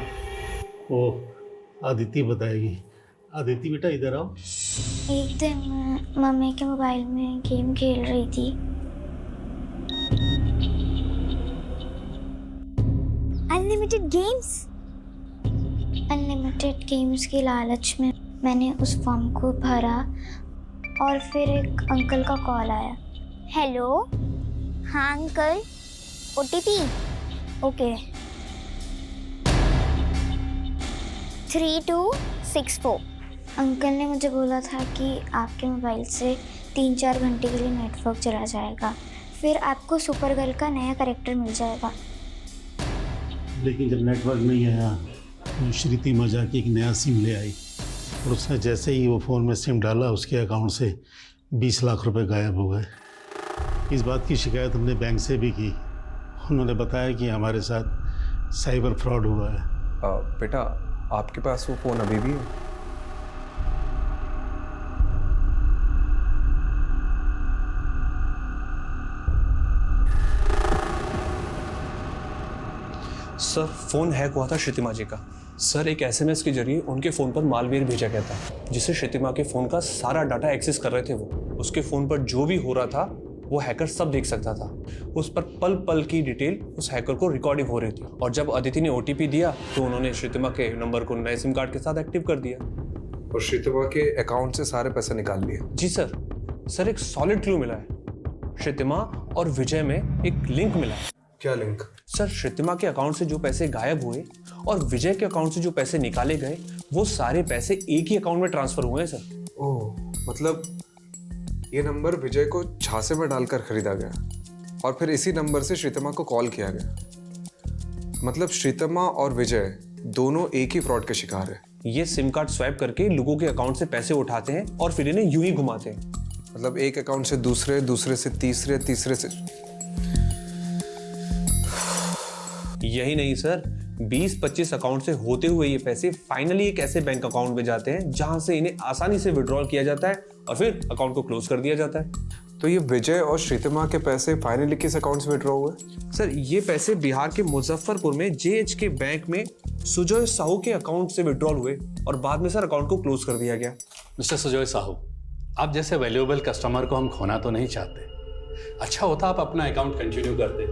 L: वो आदिति बताएगी। आदिति बेटा इधर आओ।
K: एक दिन मम्मी के मोबाइल में गेम खेल रही थी। अनलिमिटेड गेम्स की लालच में मैंने उस फॉर्म को भरा और फिर एक अंकल का कॉल आया। हेलो, हाँ अंकल, OTP ओके 3264। अंकल ने मुझे बोला था कि आपके मोबाइल से 3-4 घंटे के लिए नेटवर्क चला जाएगा, फिर आपको सुपर गर्ल का नया कैरेक्टर मिल जाएगा।
L: लेकिन जब नेटवर्क नहीं आया तो श्रीतिमा जाके एक नया सिम ले आई और उसने जैसे ही वो फ़ोन में सिम डाला उसके अकाउंट से 20 लाख रुपए गायब हो गए। इस बात की शिकायत हमने बैंक से भी की। उन्होंने बताया कि हमारे साथ साइबर फ्रॉड हुआ है।
F: बेटा आपके पास वो फ़ोन अभी भी है?
O: सर फोन हैक हुआ था श्रीतिमा जी का। सर एक SMS के जरिए उनके फ़ोन पर मालवेयर भेजा गया था, जिससे श्रीतिमा के फ़ोन का सारा डाटा एक्सेस कर रहे थे वो। उसके फ़ोन पर जो भी हो रहा था वो हैकर सब देख सकता था। उस पर पल पल की डिटेल उस हैकर को रिकॉर्डिंग हो रही थी। और जब अदिति ने OTP दिया तो उन्होंने श्रीतिमा के नंबर को नए सिम कार्ड के साथ एक्टिव कर दिया
F: और श्रीतिमा के अकाउंट से सारे पैसे निकाल लिए।
O: जी सर। सर एक सॉलिड क्लू मिला है। श्रीतिमा और विजय में एक लिंक मिला है।
F: क्या लिंक?
O: सर श्रीतिमा के अकाउंट से जो पैसे गायब हुए और विजय के अकाउंट से जो पैसे निकाले गए, वो सारे पैसे एक ही अकाउंट में ट्रांसफर हुए हैं सर।
F: ओह, मतलब ये नंबर विजय को झांसे में डालकर खरीदा गया और फिर इसी नंबर से श्रीतिमा को कॉल किया गया। मतलब श्रीतिमा और विजय दोनों एक ही फ्रॉड के शिकार हैं।
O: ये सिम कार्ड स्वैप करके लोगों के अकाउंट से पैसे उठाते हैं और फिर इन्हें यूं ही घुमाते हैं।
F: मतलब एक अकाउंट से दूसरे, दूसरे से तीसरे, तीसरे से।
O: यही नहीं सर, 20-25 अकाउंट से होते हुए ये पैसे फाइनली एक ऐसे बैंक अकाउंट में जाते हैं जहां से इन्हें आसानी से विड्रॉल किया जाता है और फिर अकाउंट को क्लोज कर दिया जाता है।
F: तो ये विजय और श्रीतिमा के पैसे फाइनली किस अकाउंट से विड्रॉ हुए?
O: सर ये पैसे बिहार के मुजफ्फरपुर में JH के बैंक में सुजय साहू के अकाउंट से विड्रॉल हुए और बाद में सर अकाउंट को क्लोज कर दिया गया।
D: मिस्टर सुजय साहू, आप जैसे वैल्यूएबल कस्टमर को हम खोना तो नहीं चाहते। अच्छा होता आप अपना अकाउंट कंटिन्यू करते।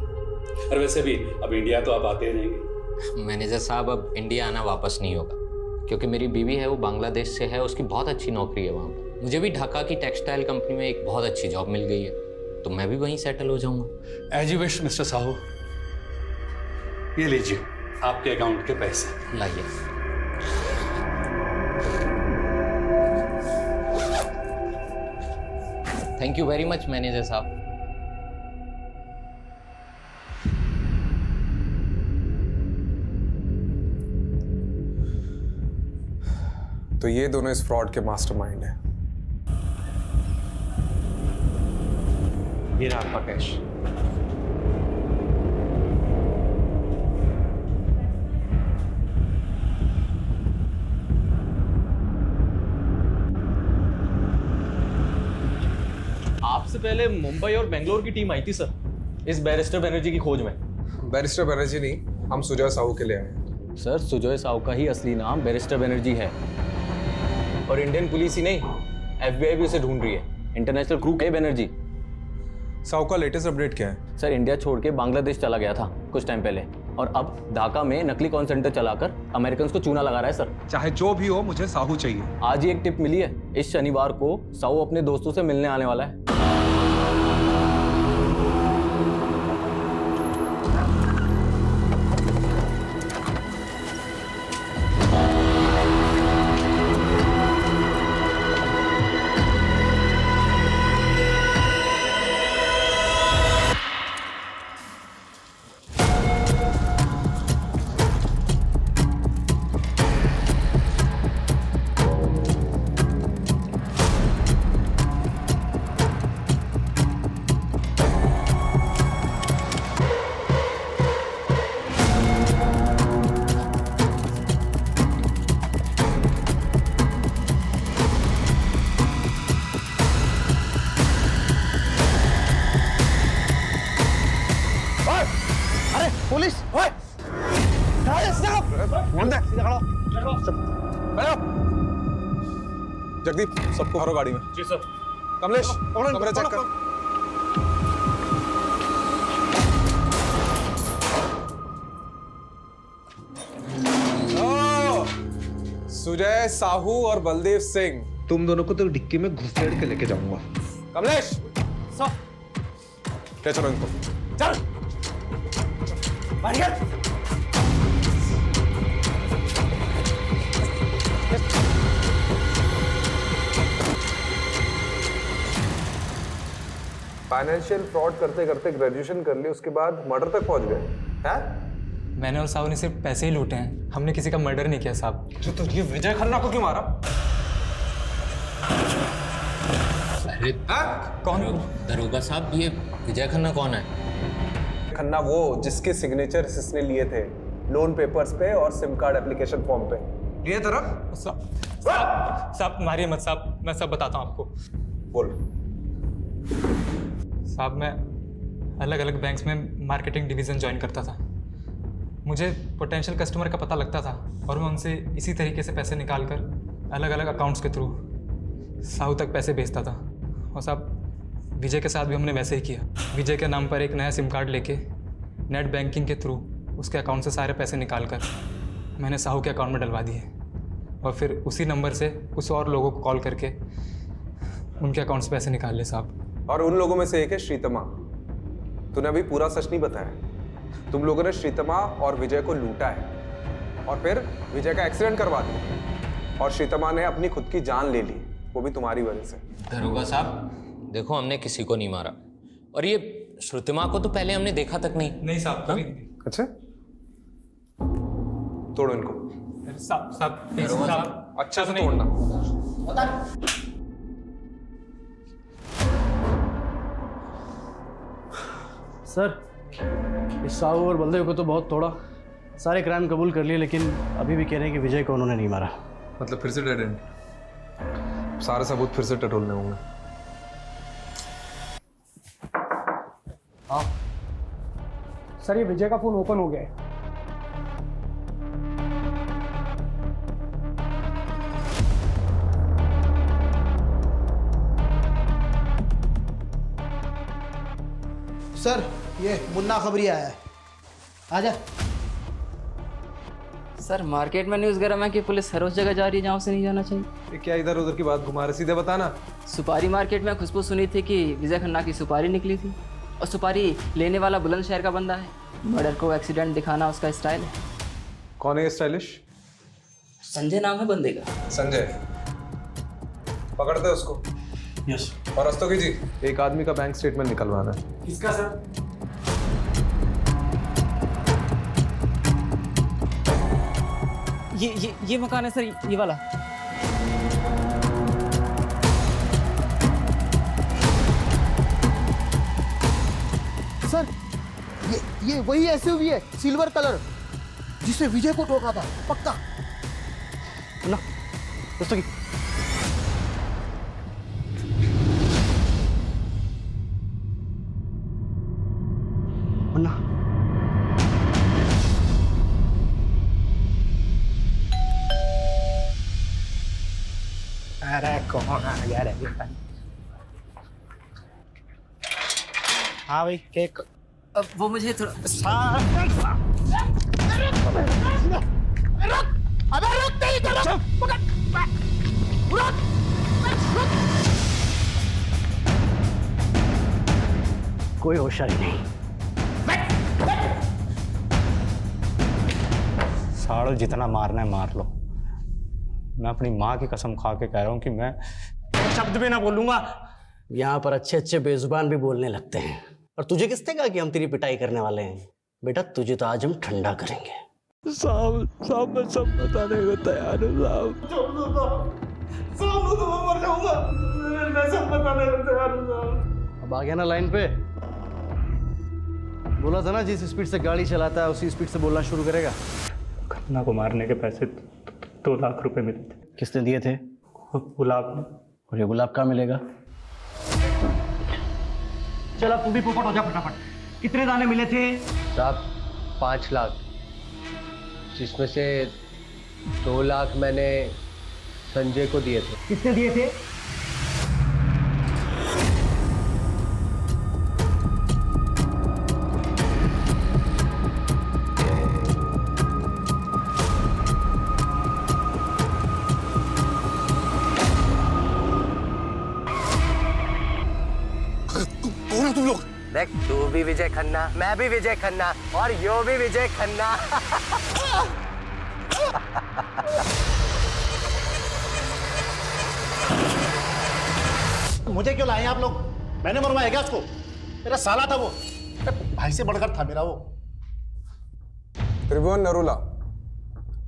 D: और वैसे भी अब इंडिया तो आप आते ही रहेंगे।
Q: मैनेजर साहब, अब इंडिया आना वापस नहीं होगा, क्योंकि मेरी बीवी है वो बांग्लादेश से है, उसकी बहुत अच्छी नौकरी है वहाँ पर। मुझे भी ढाका की टेक्सटाइल कंपनी में एक बहुत अच्छी जॉब मिल गई है, तो मैं भी वहीं सेटल हो जाऊँगा।
D: As you wish mister Sahu. ये लीजिए आपके अकाउंट के पैसे।
Q: लाइए। Thank you very much manager साहब।
F: तो ये दोनों इस फ्रॉड के मास्टरमाइंड हैं।
O: ये रहा आपका कैश।
R: आपसे पहले मुंबई और बेंगलोर की टीम आई थी सर, इस बैरिस्टर बनर्जी की खोज में।
F: बैरिस्टर बनर्जी नहीं, हम सुजय साहू के लिए आए हैं।
R: सर सुजय साहू का ही असली नाम बैरिस्टर बनर्जी है, और इंडियन पुलिस ही नहीं FBI भी उसे ढूंढ रही है। इंटरनेशनल क्रू है बनर्जी।
F: साहू का लेटेस्ट अपडेट क्या है?
R: सर इंडिया छोड़ के बांग्लादेश चला गया था कुछ टाइम पहले, और अब ढाका में नकली कॉल सेंटर चलाकर अमेरिकन को चूना लगा रहा है सर।
F: चाहे जो भी हो, मुझे साहू चाहिए।
R: आज ही एक टिप मिली है, इस शनिवार को साहू अपने दोस्तों से मिलने आने वाला है।
G: पुलिस!
F: जगदीप, सबको भरो गाड़ी में।
N: जी सर।
F: कमलेश, कमरे चेक कर। सुजय साहू और बलदेव सिंह,
O: तुम दोनों को तो डिक्की में घुसेड़ के लेके जाऊंगा।
F: कमलेश
N: सर,
F: ले चलो इनको।
N: चल बढ़िया।
F: फाइनेंशियल फ्रॉड करते करते ग्रेजुएशन कर ली, उसके बाद मर्डर तक पहुंच गए हैं?
B: मैंने और साहू ने सिर्फ पैसे ही लूटे हैं, हमने किसी का मर्डर नहीं किया साहब।
F: तो ये विजय खन्ना को क्यों मारा?
Q: अरे
B: कौन?
Q: दरोगा साहब, ये विजय खन्ना कौन है?
F: खन्ना वो जिसके सिग्नेचर इसने लिए थे लोन पेपर्स पे और सिम कार्ड एप्लीकेशन फॉर्म पे। लिए तरह
B: साहब मारिए मत साहब, मैं सब बताता हूँ आपको।
F: बोल।
B: साहब मैं अलग अलग बैंक्स में मार्केटिंग डिवीज़न ज्वाइन करता था। मुझे पोटेंशियल कस्टमर का पता लगता था और मैं उनसे इसी तरीके से पैसे निकाल कर अलग अलग अकाउंट्स के थ्रू साहू तक पैसे भेजता था। और साहब विजय के साथ भी हमने वैसे ही किया। विजय के नाम पर एक नया सिम कार्ड लेके नेट बैंकिंग के थ्रू उसके अकाउंट से सारे पैसे निकाल कर मैंने साहू के अकाउंट में डलवा दिए, और फिर उसी नंबर से कुछ और लोगों को कॉल करके उनके अकाउंट से पैसे निकाल ले साहब।
F: और उन लोगों में से एक है श्रीतमा। तूने अभी पूरा सच नहीं बताया। तुम लोगों ने श्रीतमा और विजय को लूटा है और फिर विजय का एक्सीडेंट करवा दिया, और श्रीतमा ने अपनी खुद की जान ले ली, वो भी तुम्हारी वजह से।
Q: दरोगा साहब देखो, हमने किसी को नहीं मारा, और ये श्रुतिमा को तो पहले हमने देखा तक नहीं।
B: साहब कभी।
F: अच्छा, तोड़ो इनको।
B: साहब
F: अच्छा से तोड़ना।
E: सर, इस साहू और बलदेव को तो बहुत तोड़ा, सारे क्राइम कबूल कर लिए, लेकिन अभी भी कह रहे हैं कि विजय को उन्होंने नहीं मारा।
F: मतलब फिर से डेड एंड? सारे सबूत फिर से टटोलने होंगे।
A: हाँ
N: सर ये विजय का फोन ओपन हो गया है।
G: सर ये मुन्ना खबरी आया है, आजा।
S: सर मार्केट में न्यूज़ गरम है कि पुलिस हर उस जगह जा रही है जहाँ उसे नहीं जाना चाहिए।
F: ये क्या इधर उधर की बात घुमा रहे, सीधे बताना।
S: सुपारी मार्केट में खुशबू सुनी थी कि विजय खन्ना की सुपारी निकली थी और सुपारी लेने वाला बुलंदशहर का बंदा है। मर्डर को एक्सीडेंट दिखाना उसका स्टाइल है।
F: कौन है ये स्टाइलिश?
S: संजय नाम है बंदे का।
F: संजय, पकड़ते उसको।
L: यस।
F: और रस्तोगी जी, एक आदमी का बैंक स्टेटमेंट निकलवाना है।
N: किसका सर?
S: ये मकान है सर, ये वाला।
G: सर ये वही एसयूवी है, सिल्वर कलर, जिसे विजय को ठोका था, पक्का।
E: ना दोस्तों की मुन्ना,
A: अरे कौन आ गया रे?
E: हाँ भाई केक।
S: अब वो मुझे थोड़ा
G: अबे रुक नहीं तो रुक।
E: कोई होशियारी नहीं।
T: साड़ो जितना मारना है मार लो। मैं अपनी माँ की कसम खा के कह रहा हूँ कि मैं शब्द भी ना बोलूंगा।
E: यहाँ पर अच्छे अच्छे बेजुबान भी बोलने लगते हैं। और तुझे किसने कहा कि हम तेरी पिटाई करने वाले हैं? बेटा तुझे तो आज हम ठंडा करेंगे।
N: साहब मैं सब बताने को तैयार हूँ साहब तो मैं मर जाऊंगा। मैं सब बताने को तैयार हूँ।
E: अब आ गया ना लाइन पे? बोला था ना जिस स्पीड से गाड़ी चलाता है उसी स्पीड से बोलना शुरू करेगा।
T: खन्ना को मारने के पैसे 2 लाख रुपए मिले थे।
E: किसने दिए थे?
T: गुलाब ने।
E: और ये गुलाब कहाँ मिलेगा?
N: चल अब तू भी पोपट हो जा फटाफट। कितने दाने मिले थे?
A: साहब 5 लाख, जिसमें से 2 लाख मैंने संजय को दिए थे।
N: कितने दिए थे?
C: तुम लोग
A: देख, तू भी विजय खन्ना, मैं भी विजय खन्ना और यो भी विजय खन्ना।
E: मुझे क्यों लाए आप लोग? मैंने मरवाया क्या उसको? मेरा साला था वो, भाई से बढ़कर था मेरा वो।
F: त्रिभुवन नरूला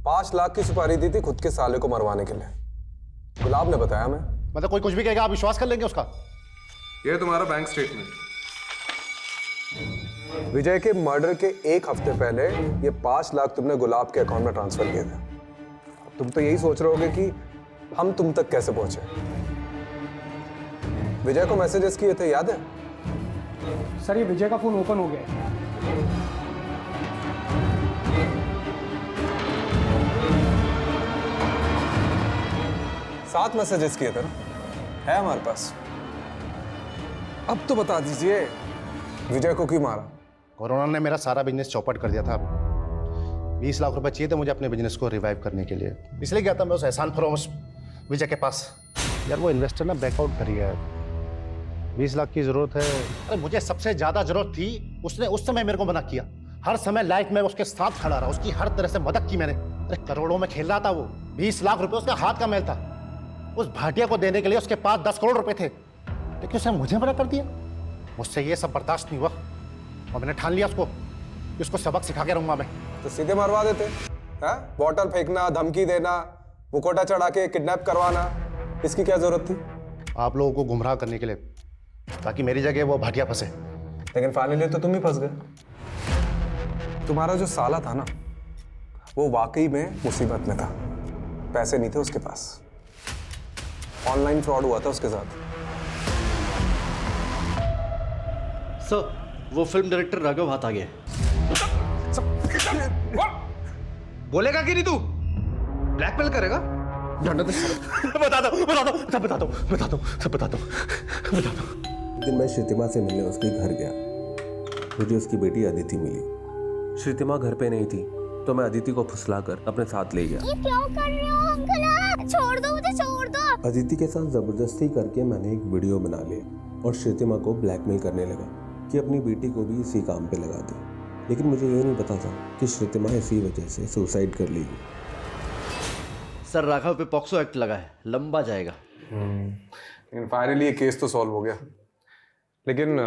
F: 5 लाख की सुपारी दी थी खुद के साले को मरवाने के लिए। गुलाब ने बताया। मैं
E: मतलब कोई कुछ भी कहेगा आप विश्वास कर लेंगे उसका?
F: ये तुम्हारा बैंक स्टेटमेंट। विजय के मर्डर के 1 हफ्ते पहले ये 5 लाख तुमने गुलाब के अकाउंट में ट्रांसफर किए थे। अब तुम तो यही सोच रहे होगे कि हम तुम तक कैसे पहुंचे। विजय को मैसेजेस किए थे, याद है?
N: सर ये विजय का फोन ओपन हो गया है।
F: 7 मैसेजेस किए थे ना, है हमारे पास। अब तो बता दीजिए विजय को क्यों मारा?
E: कोरोना ने मेरा सारा बिजनेस चौपट कर दिया था। 20 लाख रुपए चाहिए थे मुझे अपने बिजनेस को रिवाइव करने के लिए, इसलिए गया था मैं उस एहसान फरोश विजय के पास। यार वो इन्वेस्टर ना बैकआउट कर गया है। 20 लाख की जरूरत है। अरे मुझे सबसे ज्यादा जरूरत थी, उसने उस समय मेरे को मना किया। हर समय लाइफ में उसके साथ खड़ा रहा, उसकी हर तरह से मदद की मैंने। अरे करोड़ों में खेल रहा था वो। 20 लाख रुपए उसका हाथ का मैल था। उस भाटिया को देने के लिए उसके पास 10 करोड़ रुपए थे, लेकिन उसने मुझे मना कर दिया। मुझसे ये सब बर्दाश्त नहीं हुआ और मैंने ठान लिया कि उसको सबक सिखा के रहूंगा मैं।
F: तो सीधे मरवा देते हैं? बॉटल फेंकना, धमकी देना, मुकोटा चढ़ा के किडनैप करवाना, इसकी क्या जरूरत थी?
E: आप लोगों को गुमराह करने के लिए, ताकि मेरी जगह वो भाटिया फंसे।
F: लेकिन फाइनली तो तुम ही फंस गए। तुम्हारा जो साला था ना, वो वाकई में मुसीबत में था। पैसे नहीं थे उसके पास, ऑनलाइन फ्रॉड हुआ था उसके साथ।
E: सर वो फिल्म डायरेक्टर राघव हाथ आ गया।
F: बोलेगा कि नहीं तू? ब्लैकमेल करेगा?
C: बता दो
F: दिन मैं श्रीतिमा से मिलने उसके घर गया। मुझे उसकी बेटी अदिति मिली। श्रीतिमा घर पे नहीं थी तो मैं अदिति को फुसलाकर अपने साथ ले गया।
K: ये क्यों कर रहे हो अंकल? छोड़ दो मुझे, छोड़ दो।
F: अदिति के साथ जबरदस्ती करके मैंने एक वीडियो बना लिया और श्रीतिमा को ब्लैकमेल करने लगा कि अपनी बेटी को भी इसी काम पे लगा दे। लेकिन मुझे ये नहीं पता था कि श्रीतिमा इसी वजह से सुसाइड कर लेगी।
E: सर राघव पे पॉक्सो एक्ट लगा है, लंबा जाएगा।
F: फाइनली ये केस तो सॉल्व हो गया। लेकिन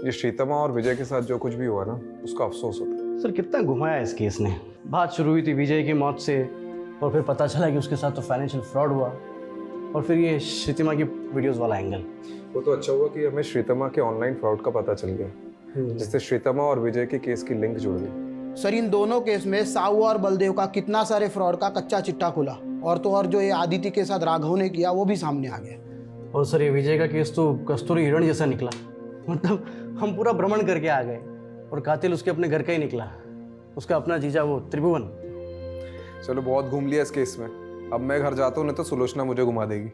F: ये श्रीतिमा और विजय के साथ जो कुछ भी हुआ ना, उसका अफसोस होता है।
E: सर कितना घुमाया इस केस ने। बात शुरू हुई थी विजय की मौत से और फिर पता चला कि उसके साथ तो फाइनेंशियल फ्रॉड हुआ और फिर ये श्रीतिमा की वीडियोस वाला एंगल।
F: वो तो अच्छा हुआ कि हमें श्रीतिमा के ऑनलाइन फ्रॉड का पता चल गया, जिससे श्रीतिमा और विजय के केस की लिंक जुड़ गई।
G: सर इन दोनों केस में साहू और बलदेव का कितना सारे फ्रॉड का कच्चा चिट्टा खुला, और तो और जो ये आदिति के साथ राघव ने किया वो भी सामने आ गया।
E: और सर ये विजय का केस तो कस्तूरी हिरण जैसा निकला। मतलब हम पूरा भ्रमण करके आ गए और कातिल उसके अपने घर का ही निकला, उसका अपना जीजा वो त्रिभुवन।
F: चलो बहुत घूम लिया इस केस में, अब मैं घर जाता हूँ, नहीं तो सुलोचना मुझे घुमा देगी।